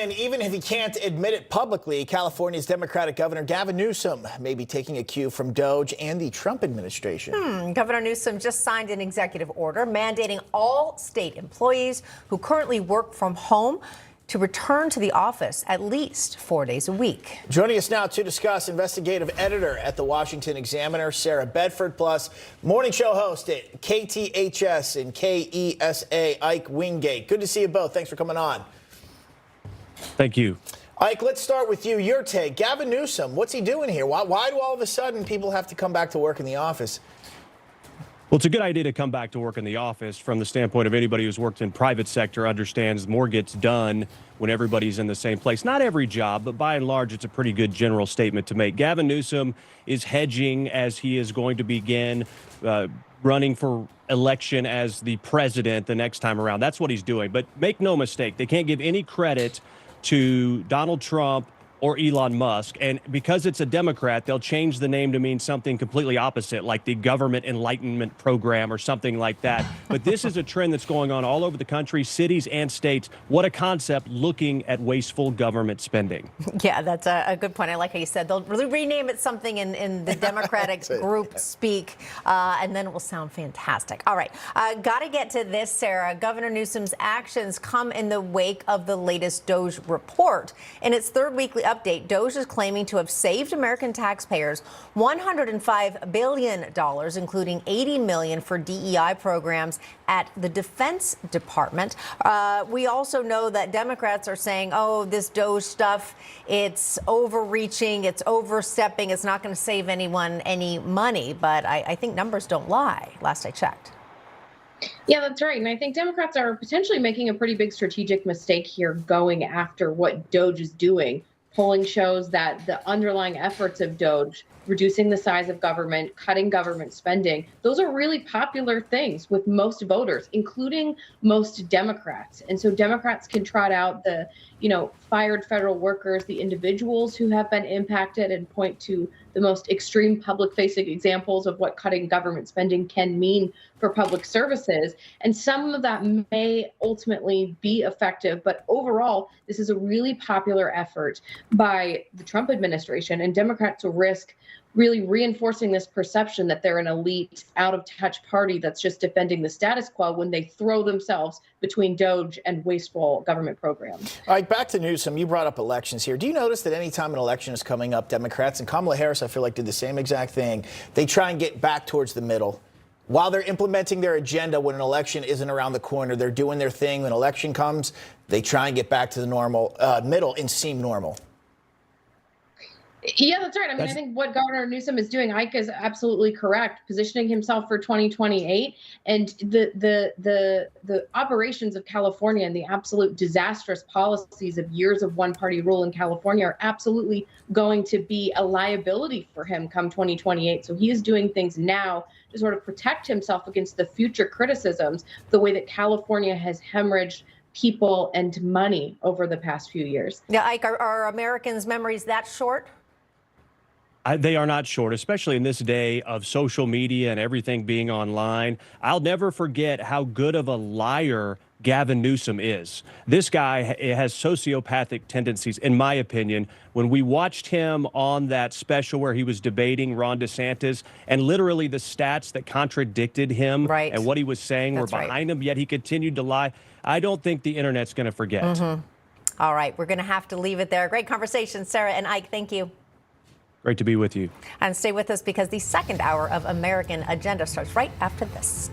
in, even if he can't admit it publicly. California's Democratic Governor Gavin Newsom may be taking a cue from DOJ and the Trump administration. Governor Newsom just signed an executive order mandating all state employees who currently work from home to return to the office at least 4 days a week. Joining us now to discuss, investigative editor at the Washington Examiner, Sarah Bedford, plus morning show host at KTHS and KESA, Ike Wingate. Good to see you both. Thanks for coming on. Thank you. Ike, let's start with you. Your take. Gavin Newsom, what's he doing here? Why do all of a sudden people have to come back to work in the office? Well, it's a good idea to come back to work in the office from the standpoint of anybody who's worked in private sector understands more gets done when everybody's in the same place. Not every job, but by and large, it's a pretty good general statement to make. Gavin Newsom is hedging as he is going to begin running for election as the president the next time around. That's what he's doing. But make no mistake, they can't give any credit to Donald Trump or Elon Musk. And because it's a Democrat, they'll change the name to mean something completely opposite, like the Government Enlightenment Program or something like that. But this is a trend that's going on all over the country, cities and states. What a concept, looking at wasteful government spending. Yeah, that's a good point. I like how you said they'll rename it something in the Democratic group speak, and then it will sound fantastic. All right, got to get to this, Sarah. Governor Newsom's actions come in the wake of the latest DOJ report. In its third weekly update, DOJ is claiming to have saved American taxpayers $105 billion, including $80 million for DEI programs at the Defense Department. We also know that Democrats are saying, oh, this DOJ stuff, it's overreaching, it's overstepping, it's not going to save anyone any money. But I think numbers don't lie, last I checked. Yeah, that's right. And I think Democrats are potentially making a pretty big strategic mistake here going after what DOJ is doing. Polling shows that the underlying efforts of DOJ, reducing the size of government, cutting government spending, those are really popular things with most voters, including most Democrats. And so Democrats can trot out the, fired federal workers, the individuals who have been impacted, and point to the most extreme public-facing examples of what cutting government spending can mean for public services. And some of that may ultimately be effective, but overall, this is a really popular effort by the Trump administration, and Democrats will risk really reinforcing this perception that they're an elite, out-of-touch party that's just defending the status quo when they throw themselves between DOJ and wasteful government programs. All right, back to Newsom. You brought up elections here. Do you notice that any time an election is coming up, Democrats, and Kamala Harris, I feel like, did the same exact thing, they try and get back towards the middle? While they're implementing their agenda when an election isn't around the corner, they're doing their thing. When an election comes, they try and get back to the normal middle and seem normal. Yeah, that's right. I think what Governor Newsom is doing, Ike, is absolutely correct, positioning himself for 2028. And the operations of California and the absolute disastrous policies of years of one-party rule in California are absolutely going to be a liability for him come 2028. So he is doing things now to sort of protect himself against the future criticisms, the way that California has hemorrhaged people and money over the past few years. Yeah, Ike, are Americans' memories that short? They are not short, especially in this day of social media and everything being online. I'll never forget how good of a liar Gavin Newsom is. This guy has sociopathic tendencies, in my opinion. When we watched him on that special where he was debating Ron DeSantis, and literally the stats that contradicted him and what he was saying were behind him, yet he continued to lie. I don't think the internet's going to forget. All right, we're going to have to leave it there. Great conversation, Sarah and Ike. Thank you. Great to be with you. And stay with us because the second hour of American Agenda starts right after this.